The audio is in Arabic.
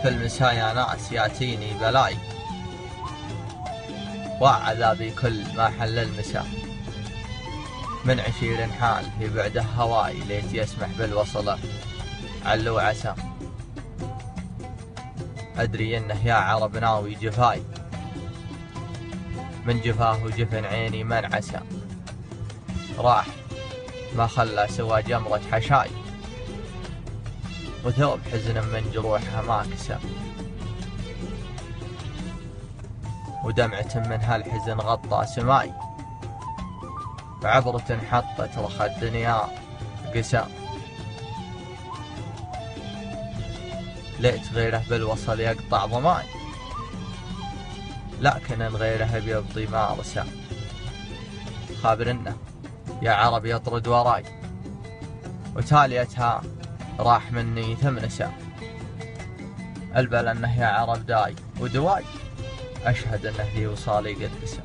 في المساء يا ناس ياتيني بلاي، وعذابي كل ما حل المساء. من عشير حال في بعده هواي، ليت يسمح بالوصله علو عسى. أدري إنه يا عرب ناوي جفاي، من جفاه وجفن عيني من عسى. راح ما خلى سوى جمرة حشاي، وثوب حزن من جروحها ما كسى. ودمعة من هالحزن غطى سماي، وعبرة حطت رخى الدنيا قسى. ليت غيره بالوصل يقطع ضماي، لكن إن غيره بيبضي ما رسى. خابرنه يا عرب يطرد وراي، وتاليتها راح مني ثمنسى. البل انه يا عرب داي ودواي، اشهد انه في وصالي قد بسى.